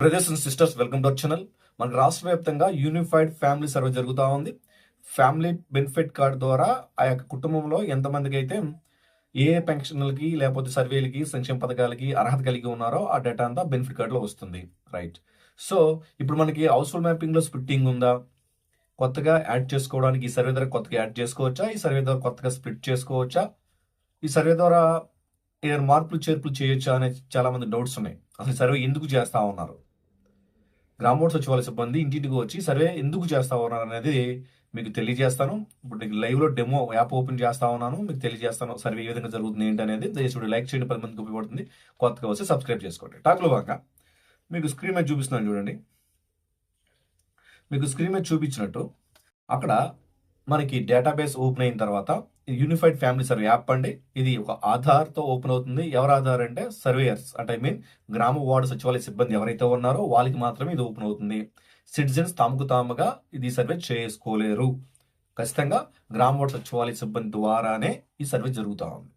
Brothers and sisters, welcome to our channel. మన రాష్ట్ర వ్యాప్తంగా యూనిఫైడ్ ఫ్యామిలీ సర్వే జరుగుతూ ఉంది. ఫ్యామిలీ బెనిఫిట్ కార్డ్ ద్వారా ఆ యొక్క కుటుంబంలో ఎంతమందికి అయితే ఏ పెన్షన్లకి లేకపోతే సర్వేలకి సంక్షేమ పథకాలకి అర్హత కలిగి ఉన్నారో ఆ డేటా అంతా బెనిఫిట్ కార్డులో వస్తుంది. రైట్. సో ఇప్పుడు మనకి హౌస్ హోల్డ్ మ్యాపింగ్లో స్ప్లిట్టింగ్ ఉందా, కొత్తగా యాడ్ చేసుకోవడానికి ఈ సర్వే ద్వారా కొత్తగా యాడ్ చేసుకోవచ్చా, ఈ సర్వే ద్వారా కొత్తగా స్ప్లిట్ చేసుకోవచ్చా, ఈ సర్వే ద్వారా ఏదైనా మార్పులు చేర్పులు చేయొచ్చా అనే చాలా మంది డౌట్స్ ఉన్నాయి. అసలు సర్వే ఎందుకు చేస్తా ఉన్నారు, గ్రామోడ్ సచివాలయ సిబ్బంది ఇంటింటికి వచ్చి సర్వే ఎందుకు చేస్తా ఉన్నారు అనేది మీకు తెలియజేస్తాను. ఇప్పుడు మీకు లైవ్లో డెమో యాప్ ఓపెన్ చేస్తా ఉన్నాను, మీకు తెలియజేస్తాను సర్వే ఏ విధంగా జరుగుతుంది ఏంటి అనేది. దయచేసి లైక్ చేయండి, 10 మందికి ఉపయోగపడుతుంది. కొత్తగా వస్తే సబ్స్క్రైబ్ చేసుకోండి. టాక్లో బాగా మీకు స్క్రీన్ మీద చూపిస్తున్నాను చూడండి. మీకు స్క్రీన్ మీద చూపించినట్టు అక్కడ మనకి డేటాబేస్ ఓపెన్ అయిన తర్వాత యూనిఫైడ్ ఫ్యామిలీ సర్వే యాప్ అండి. ఇది ఒక ఆధార్తో ఓపెన్ అవుతుంది. ఎవరు ఆధార్ అంటే సర్వేయర్స్, అంటే ఐ మీన్ గ్రామ వార్డు సచివాలయ సిబ్బంది ఎవరైతే ఉన్నారో వాళ్ళకి మాత్రమే ఇది ఓపెన్ అవుతుంది. సిటిజన్స్ తాముకు తాముగా ఇది సర్వే చేసుకోలేరు. ఖచ్చితంగా గ్రామ వార్డు సచివాలయ సిబ్బంది ద్వారానే ఈ సర్వే జరుగుతూ ఉంది.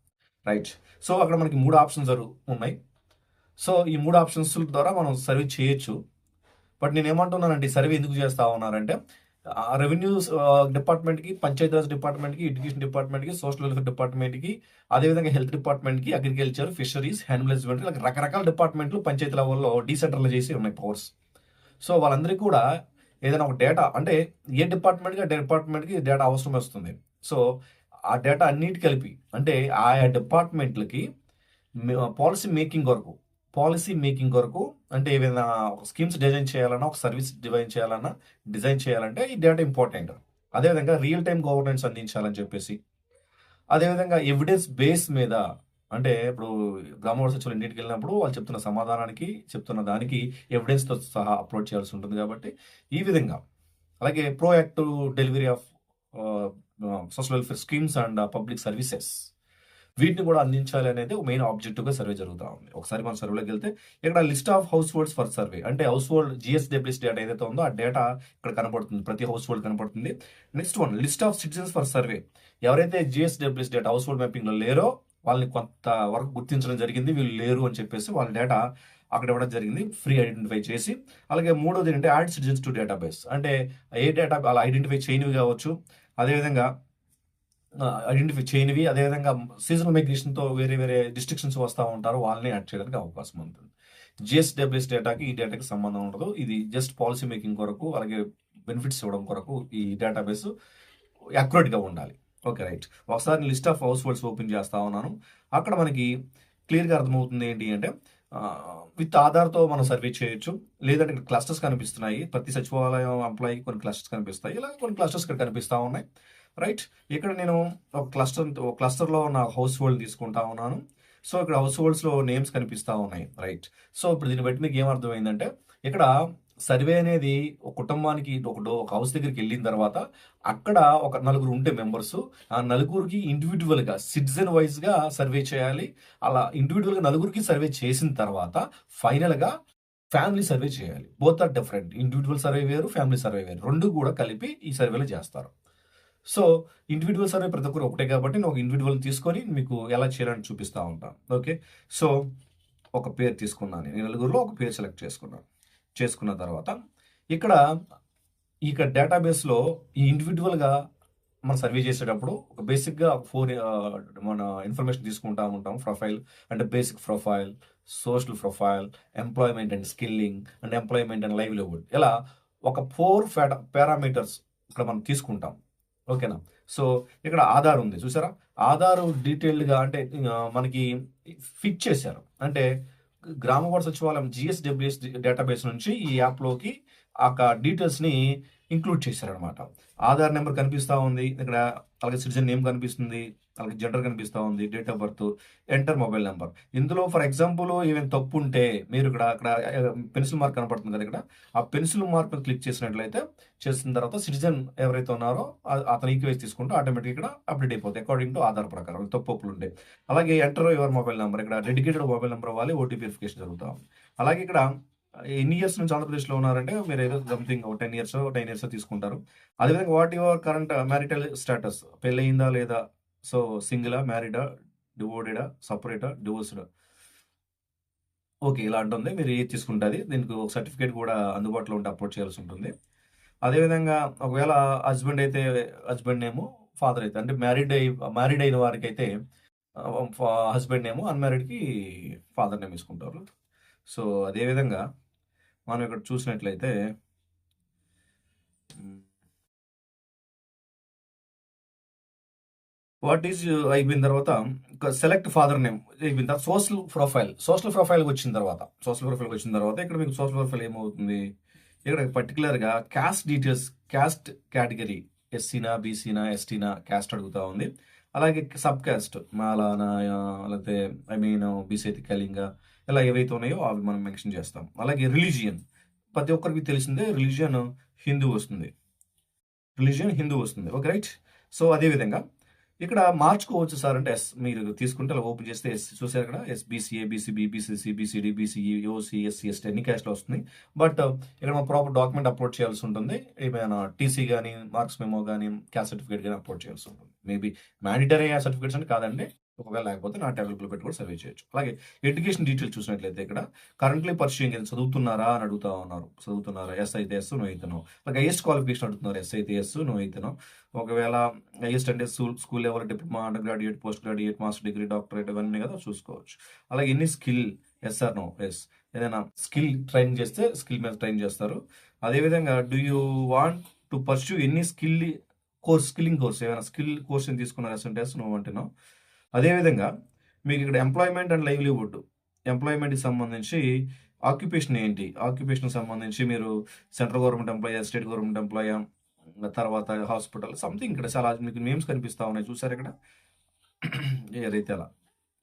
రైట్. సో అక్కడ మనకి 3 ఆప్షన్స్ ఉన్నాయి. సో ఈ 3 ఆప్షన్స్ ద్వారా మనం సర్వే చేయొచ్చు. బట్ నేను ఏమంటున్నానంటే ఈ సర్వే ఎందుకు చేస్తా ఉన్నారంటే రెవెన్యూ డిపార్ట్మెంట్కి, పంచాయతీరాజ్ డిపార్ట్మెంట్కి, ఎడ్యుకేషన్ డిపార్ట్మెంట్కి, సోషల్ వెల్ఫేర్ డిపార్ట్మెంట్కి, అదేవిధంగా హెల్త్ డిపార్ట్మెంట్కి, అగ్రికల్చర్, ఫిషరీస్, యానిమల్ హస్బెండరీ, ఇలా రకరకాల డిపార్ట్మెంట్లు పంచాయతీ లెవెల్లో డీసెంట్రలైజ్ చేసి ఉన్నాయి పవర్స్. సో వాళ్ళందరికీ కూడా ఏదైనా ఒక డేటా అంటే ఏ డిపార్ట్మెంట్కి ఆ డిపార్ట్మెంట్కి డేటా అవసరం వస్తుంది. సో ఆ డేటా అన్నిటి కలిపి అంటే ఆయా డిపార్ట్మెంట్లకి పాలసీ మేకింగ్ కొరకు అంటే ఏదైనా స్కీమ్స్ డిజైన్ చేయాలన్నా, ఒక సర్వీస్ డిజైన్ చేయాలంటే ఈ డేటా ఇంపార్టెంట్. అదేవిధంగా రియల్ టైం గవర్నెన్స్ అందించాలని చెప్పేసి, అదేవిధంగా ఎవిడెన్స్ బేస్ మీద అంటే ఇప్పుడు గ్రామవార్డు సచివాలయం ఇంటికి వెళ్ళినప్పుడు వాళ్ళు చెప్తున్న సమాధానానికి చెప్తున్న దానికి ఎవిడెన్స్తో సహా అప్లోడ్ చేయాల్సి ఉంటుంది. కాబట్టి ఈ విధంగా అలాగే proactive delivery of social welfare schemes and public services వీటిని కూడా అందించాలి అనేది ఒక మెయిన్ ఆబ్జెక్టివ్గా సర్వే జరుగుతూ ఉంది. ఒకసారి మనం సర్వేలోకి వెళ్తే ఇక్కడ list of house holds for survey అంటే హౌస్ హోల్డ్ జిఎస్డబ్ల్యూఎస్ డేటా ఏదైతే ఉందో ఆ డేటా ఇక్కడ కనబడుతుంది, ప్రతి హౌస్ హోల్డ్ కనబడుతుంది. Next one list of citizens for survey. ఎవరైతే జిఎస్డబ్ల్యూఎస్ డేటా హౌస్ హోల్డ్ మ్యాపింగ్లో లేరో వాళ్ళని కొంత వరకు గుర్తించడం జరిగింది, వీళ్ళు లేరు అని చెప్పేసి వాళ్ళ డేటా అక్కడ ఇవ్వడం జరిగింది, ఫ్రీ ఐడెంటిఫై చేసి. అలాగే మూడోది ఏంటంటే యాడ్ సిటిజన్స్ టు డేటాబేస్, అంటే ఏ డేటా అలా ఐడెంటిఫై చేయనివి కావచ్చు, అదేవిధంగా ఐడెంటిఫై చేయనివి, అదేవిధంగా సీజనల్ మైగ్రేషన్తో వేరే వేరే డిస్ట్రిక్షన్స్ వస్తూ ఉంటారు, వాళ్ళని యాడ్ చేయడానికి అవకాశం ఉంటుంది. జిఎస్డబ్ల్యూఎస్ డేటాకి ఈ డేటాకి సంబంధం ఉండదు. ఇది జస్ట్ పాలసీ మేకింగ్ కొరకు, అలాగే బెనిఫిట్స్ ఇవ్వడం కొరకు ఈ డేటాబేస్ యాక్యురేట్గా ఉండాలి. Okay, right. ఒకసారి list of households open చేస్తా ఉన్నాను. అక్కడ మనకి క్లియర్గా అర్థమవుతుంది ఏంటి అంటే విత్ ఆధార్తో మనం సర్వే చేయొచ్చు, లేదంటే ఇక్కడ క్లస్టర్స్ కనిపిస్తున్నాయి. ప్రతి సచివాలయం ఎంప్లాయీకి కొన్ని క్లస్టర్స్ కనిపిస్తాయి, ఇలా కొన్ని క్లస్టర్స్ ఇక్కడ కనిపిస్తూ ఉన్నాయి. రైట్. ఇక్కడ నేను ఒక క్లస్టర్లో ఉన్న హౌస్ హోల్డ్ తీసుకుంటా ఉన్నాను. సో ఇక్కడ హౌస్ హోల్డ్స్లో నేమ్స్ కనిపిస్తూ ఉన్నాయి. రైట్. సో ఇప్పుడు దీన్ని బట్టి మీకు ఏమర్థమైందంటే ఇక్కడ సర్వే అనేది ఒక కుటుంబానికి ఒక హౌస్ దగ్గరికి వెళ్ళిన తర్వాత అక్కడ ఒక నలుగురు ఉంటే మెంబర్స్, ఆ నలుగురికి ఇండివిజువల్గా సిటిజన్ వైజ్గా సర్వే చేయాలి. అలా ఇండివిజువల్గా నలుగురికి సర్వే చేసిన తర్వాత ఫైనల్గా ఫ్యామిలీ సర్వే చేయాలి. Both are different. Individual survey వేరు, ఫ్యామిలీ సర్వే వేరు, రెండు కూడా కలిపి ఈ సర్వేలో చేస్తారు. సో ఇండివిజువల్ సర్వే ప్రతి ఒక్కరు ఒకటే కాబట్టి నేను ఒక ఇండివిజువల్ తీసుకొని మీకు ఎలా చేయాలని చూపిస్తూ ఉంటాను. ఓకే. సో ఒక పేరు తీసుకున్నాను, నేను నలుగురిలో ఒక పేరు సెలెక్ట్ చేసుకున్న తర్వాత ఇక్కడ డేటాబేస్లో ఈ ఇండివిజువల్గా మనం సర్వే చేసేటప్పుడు ఒక బేసిక్గా 4 మన ఇన్ఫర్మేషన్ తీసుకుంటా ఉంటాం. ప్రొఫైల్ అంటే basic profile, social profile, employment and skilling and employment and livelihood, ఇలా ఒక 4 పారామీటర్స్ ఇక్కడ మనం తీసుకుంటాం. ఓకేనా. సో ఇక్కడ ఆధార్ ఉంది చూసారా, ఆధార్ డీటెయిల్డ్గా అంటే మనకి ఫిట్ చేశారు. అంటే గ్రామ వార్డు సచివాలయం జిఎస్డబ్ల్యూఎస్ డేటాబేస్ నుంచి ఈ యాప్లోకి ఆ డీటెయిల్స్ని ఇంక్లూడ్ చేశారనమాట. ఆధార్ నెంబర్ కనిపిస్తూ ఉంది ఇక్కడ, అలాగే సిటిజన్ నేమ్ కనిపిస్తుంది, అలాగే జెండర్ కనిపిస్తూ ఉంది, date of birth, enter mobile number. ఇందులో ఫర్ ఎగ్జాంపుల్ ఏమైనా తప్పు ఉంటే మీరు అక్కడ పెన్సిల్ మార్క్ కనపడుతుంది కదా, ఇక్కడ ఆ పెన్సిల్ మార్క్ క్లిక్ చేసిన తర్వాత సిటిజన్ ఎవరైతే ఉన్నారో అతను ఈక్వేజ్ తీసుకుంటూ ఆటోమేటిక్ ఇక్కడ అప్డేట్ అయిపోతాయి అకార్డింగ్ టు ఆధార్ ప్రకారం తప్పులు ఉంటాయి. అలాగే ఎంటర్ యువర్ మొబైల్ నెంబర్, ఇక్కడ డెడికేటెడ్ మొబైల్ నెంబర్ అవ్వాలి, ఓటీపీ వెరిఫికేషన్ జరుగుతూ ఉంది. అలాగే ఇక్కడ ఎన్ని ఇయర్స్ నుంచి ఆంధ్రప్రదేశ్లో ఉన్నారంటే మీరు ఏదో సంథింగ్ 10 ఇయర్స్ తీసుకుంటారు. అదేవిధంగా what your current marital status, పెళ్ళయిందా లేదా, సో సింగిలా, మ్యారీడా, డివోర్డెడా, సపరేటా, డివోర్స్డా. ఓకే. ఇలా అంటుంది. మీరు ఏది తీసుకుంటే దీనికి ఒక సర్టిఫికేట్ కూడా అందుబాటులో ఉంటే అప్‌లోడ్ చేయాల్సి ఉంటుంది. అదేవిధంగా ఒకవేళ హస్బెండ్ అయితే హస్బెండ్ నేము, ఫాదర్ అయితే అంటే మ్యారీడ్ అయిన వారికైతే హస్బెండ్ నేము, అన్‌మ్యారీడ్‌కి ఫాదర్ నేమ్ తీసుకుంటారు. సో, అదే విధంగా మనం ఇక్కడ చూసినట్లయితే హ్మ్. వాట్ ఈజ్ అయిపోయిన తర్వాత సెలెక్ట్ ఫాదర్ నేమ్ అయిపోయిన తర్వాత సోషల్ ప్రొఫైల్‌కి వచ్చిన తర్వాత ఇక్కడ మీకు సోషల్ ప్రొఫైల్ ఏమవుతుంది? ఇక్కడ పర్టిక్యులర్‌గా క్యాస్ట్ కేటగరీ ఎస్సీనా, బీసీనా, ఎస్టీనా క్యాస్ట్ అడుగుతా ఉంది. అలాగే సబ్ క్యాస్ట్ మాలానా లేకపోతే ఐ మీన్ బీసీ అయితే కళింగ ఇలా ఏవైతే ఉన్నాయో అవి మనం మెన్షన్ చేస్తాం. అలాగే రిలీజియన్ ప్రతి ఒక్కరికి తెలిసిందే హిందూ వస్తుంది. హిందూ వస్తుంది. ఓకే. రైట్. సో, అదే విధంగా ఇక్కడ మార్చుకోవచ్చు సార్ అంటే మీరు తీసుకుంటే అలా ఓపెన్ చేస్తే చూసారు ఇక్కడ BCA, BCB, BCC, BCD, BCE, OC, SC, ST అన్ని క్యాస్ట్‌లో వస్తుంది. బట్ ఇక్కడ మనం ప్రాపర్ డాక్యుమెంట్ అప్‌లోడ్ చేయాల్సి ఉంటుంది. ఏమైనా టీసీ గాని, మార్క్స్ మెమో గాని, క్యాస్ట్ సర్టిఫికేట్ గాని అప్‌లోడ్ చేయాల్సి ఉంటుంది. మేబీ మ్యాండేటరీ సర్టిఫికేట్స్ అంటే కాదండి. ఒకవేళ లేకపోతే నాట్ అవైలబుల్ పెట్టి కూడా సర్వే చేయొచ్చు. అలాగే ఎడ్యుకేషన్ డీటెయిల్స్ చూసినట్లయితే ఇక్కడ కరెంట్లీ పర్సూయింగ్ చదువుతున్నారా అని అడుగుతా ఉన్నారు. చదువుతున్నారా? ఎస్ అయితే ఎస్, నో అయితే నో. అలాగే హైయెస్ట్ క్వాలిఫికేషన్ అడుగుతున్నారు. ఎస్ అయితే ఎస్, నో అయితే నో. ఒకవేళ హైయెస్ట్ అంటే school level diploma, under graduate, post graduate, master degree, doctorate ఇవన్నీ కదా చూసుకోవచ్చు. అలాగే any skill yes or no yes. ఏదైనా స్కిల్ ట్రైన్ చేస్తే స్కిల్ మీద ట్రైన్ చేస్తారు. అదేవిధంగా do you want to pursue any skilling course ఏమైనా స్కిల్ కోర్స్ తీసుకున్నారు ఎస్ అంటే ఎస్, నో అంటే నో. అదేవిధంగా మీకు ఇక్కడ ఎంప్లాయ్మెంట్ అండ్ లైవ్లీవుడ్ ఎంప్లాయ్మెంట్కి సంబంధించి ఆక్యుపేషన్ ఏంటి? ఆక్యుపేషన్‌కి సంబంధించి మీరు సెంట్రల్ గవర్నమెంట్ ఎంప్లాయా, స్టేట్ గవర్నమెంట్ ఎంప్లాయా, తర్వాత హాస్పిటల్ సంథింగ్ ఇక్కడ చాలా మీకు నేమ్స్ కనిపిస్తా ఉన్నాయి. చూసారా ఇక్కడ? ఏదైతే అలా.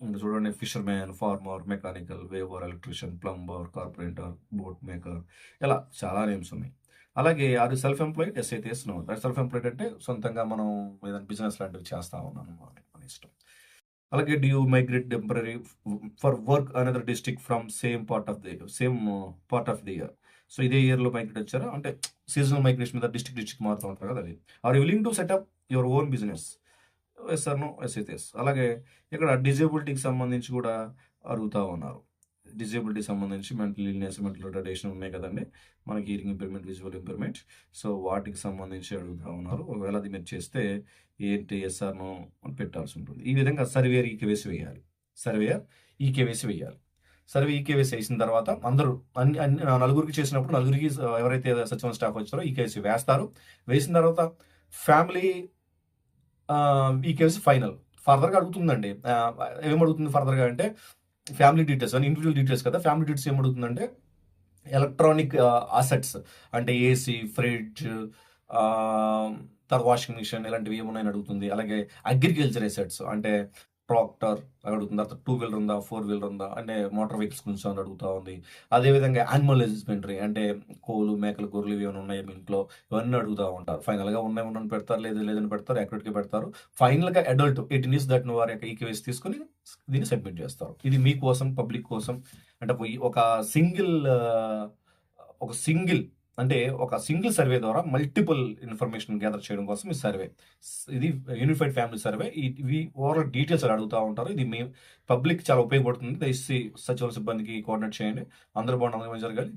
ఇంక చూడండి fisherman, farmer, mechanical, weaver, electrician, plumber, carpenter, boat maker ఇలా చాలా నేమ్స్ ఉన్నాయి. అలాగే are you self employed? Yes అయితే ఎస్, నో. సెల్ఫ్ ఎంప్లాయిడ్ అంటే సొంతంగా మనం ఏదైనా బిజినెస్ లాంటివి చేస్తా ఉన్నాను మన ఇష్టం. అలాగే do you migrate temporary for work another district from part of the year. So, ఇదే ఇయర్‌లో మైగ్రేట్ వచ్చారా? అంటే సీజనల్ మైగ్రేషన్ మీద డిస్ట్రిక్ట్ మారుతూ ఉంటారు కదా! అది. Are you willing to set up your own business? Yes or no? Yes అయితే ఎస్. అలాగే ఇక్కడ డిజేబిలిటీకి సంబంధించి కూడా అడుగుతా ఉన్నారు. డిజేబిలిటీకి సంబంధించి మెంటల్ ఇల్‌నెస్, మెంటల్ రిటార్డేషన్ ఉన్నాయి కదండీ! మనకి hearing impairment, visual impairment. So, వాటికి సంబంధించి అడుగుతా ఉన్నారు. ఒకవేళ అది మీరు చేస్తే ఏంటి ఎస్ ఆర్ నో అని పెట్టాల్సి ఉంటుంది. ఈ విధంగా సర్వేయర్ ఈకేవైసీ వేయాలి. సర్వే ఈకేవైసీ వేసిన తర్వాత అందరూ అన్ని నలుగురికి చేసినప్పుడు నలుగురికి ఎవరైతే సచివాలయ స్టాఫ్ వచ్చారో ఈకేవైసీ వేస్తారు. వేసిన తర్వాత ఫ్యామిలీ ఈకేవైసీ ఫైనల్. ఫర్దర్‌గా అడుగుతుందండి. ఏమడుగుతుంది ఫర్దర్‌గా అంటే ఫ్యామిలీ డీటెయిల్స్ అని ఇండివిడ్యువల్ డీటెయిల్స్ కదా! ఫ్యామిలీ డీటెయిల్స్ ఏమడుగుతుందంటే ఎలక్ట్రానిక్ అసెట్స్ అంటే ఏసీ, ఫ్రిడ్జ్, తర్వాత వాషింగ్ మిషన్ ఇలాంటివి ఏమున్నాయని అడుగుతుంది. అలాగే అగ్రికల్చర్ అసెట్స్ అంటే ట్రాక్టర్ అడుగుతుంది. తర్వాత 2 వీలర్ ఉందా? 4 వీలర్ ఉందా? అంటే మోటార్ వెహికల్స్ గురించి అని అడుగుతా ఉంది. అదేవిధంగా యానిమల్ హస్బెండరీ అంటే కోళ్ళు, మేకలు, గొర్రెలు ఇవి ఏమైనా ఉన్నాయా మీ ఇంట్లో? ఇవన్నీ అడుగుతా ఉంటారు. ఫైనల్‌గా ఉన్నాయని పెడతారు. లేదని పెడతారు. యాక్యురేట్‌గా పెడతారు. ఫైనల్‌గా అడల్ట్ 18 ఇయర్స్ దాటిన వారి యొక్క ఈకేవైసీ తీసుకొని దీన్ని సబ్మిట్ చేస్తారు. ఇది మీకోసం, పబ్లిక్ కోసం అంటే ఒక సింగిల్ సర్వే ద్వారా మల్టిపుల్ ఇన్ఫర్మేషన్ గ్యాదర్ చేయడం కోసం ఈ సర్వే. ఇది యూనిఫైడ్ ఫ్యామిలీ సర్వే. ఇవి ఓవరాల్ డీటెయిల్స్ అడుగుతా ఉంటారు. ఇది పబ్లిక్ చాలా ఉపయోగపడుతుంది. దయచేసి సచివాలయ సిబ్బందికి కోఆర్డినేట్ చేయండి. అందరూ బాగుండాలి, అందరూ జరగాలి.